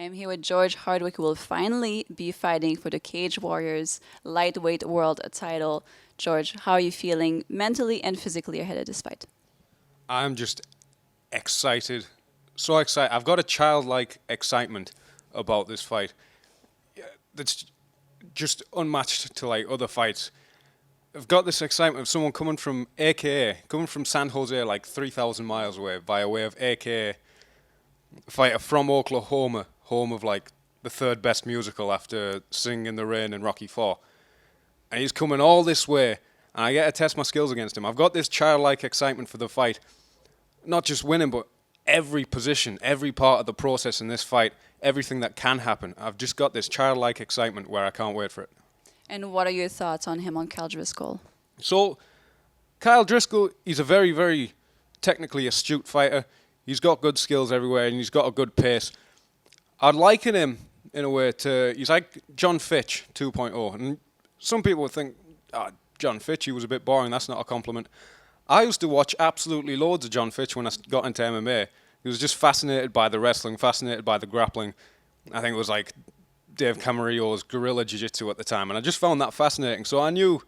I'm here with George Hardwick, who will finally be fighting for the Cage Warriors lightweight world title. George, how are you feeling mentally and physically ahead of this fight? I'm just excited. So excited. I've got a childlike excitement about this fight that's just unmatched to like other fights. I've got this excitement of someone coming from AKA, coming from San Jose, like 3,000 miles away, via way of AKA, a fighter from Oklahoma, home of like the third best musical after Singing in the Rain and Rocky IV. And he's coming all this way, and I get to test my skills against him. I've got this childlike excitement for the fight. Not just winning, but every position, every part of the process in this fight, everything that can happen. I've just got this childlike excitement where I can't wait for it. And what are your thoughts on him, on Kyle Driscoll? So, Kyle Driscoll, he's a very, very technically astute fighter. He's got good skills everywhere, and he's got a good pace. I'd liken him, in a way, to... He's like John Fitch 2.0. And some people would think, John Fitch, he was a bit boring. That's not a compliment. I used to watch absolutely loads of John Fitch when I got into MMA. He was just fascinated by the wrestling, fascinated by the grappling. I think it was like Dave Camarillo's guerrilla jiu-jitsu at the time, and I just found that fascinating. So I knew,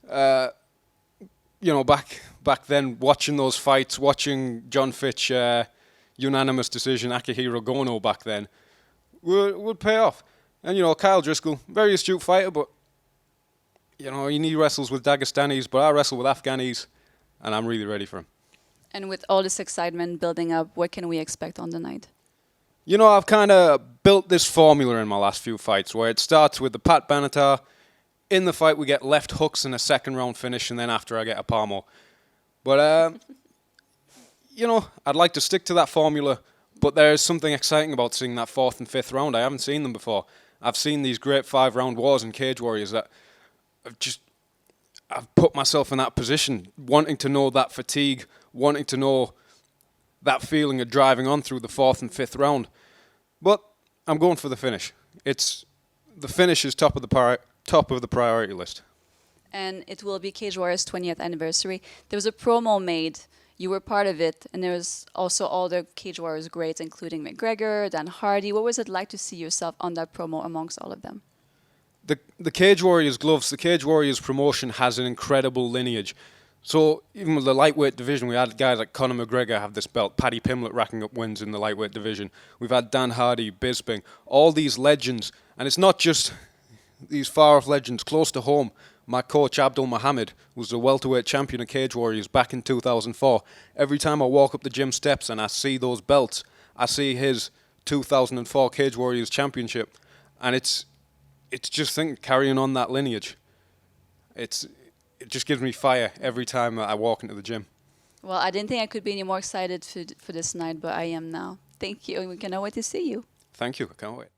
back then, watching those fights, watching John Fitch unanimous decision Akihiro Gono back then, would pay off. And Kyle Driscoll, very astute fighter, but he wrestles with Dagestanis, but I wrestle with Afghanis, and I'm really ready for him. And with all this excitement building up, what can we expect on the night? I've kind of built this formula in my last few fights where it starts with the Pat Benatar. In the fight, we get left hooks in a second round finish, and then after I get a palmo. But, I'd like to stick to that formula, but there's something exciting about seeing that fourth and fifth round. I haven't seen them before. I've seen these great 5-round wars in Cage Warriors that I've put myself in that position, wanting to know that fatigue, wanting to know that feeling of driving on through the fourth and fifth round. But I'm going for the finish. The finish is top of the priority list. And it will be Cage Warriors' 20th anniversary. There was a promo made. You were part of it, and there was also all the Cage Warriors greats, including McGregor, Dan Hardy. What was it like to see yourself on that promo amongst all of them? The Cage Warriors gloves, the Cage Warriors promotion has an incredible lineage. So even with the lightweight division, we had guys like Conor McGregor have this belt, Paddy Pimblett racking up wins in the lightweight division. We've had Dan Hardy, Bisping, all these legends. And it's not just these far-off legends close to home. My coach, Abdul Muhammad, was the welterweight champion of Cage Warriors back in 2004. Every time I walk up the gym steps and I see those belts, I see his 2004 Cage Warriors championship. And it's just carrying on that lineage. It just gives me fire every time I walk into the gym. Well, I didn't think I could be any more excited for this night, but I am now. Thank you, and we cannot wait to see you. Thank you. I can't wait.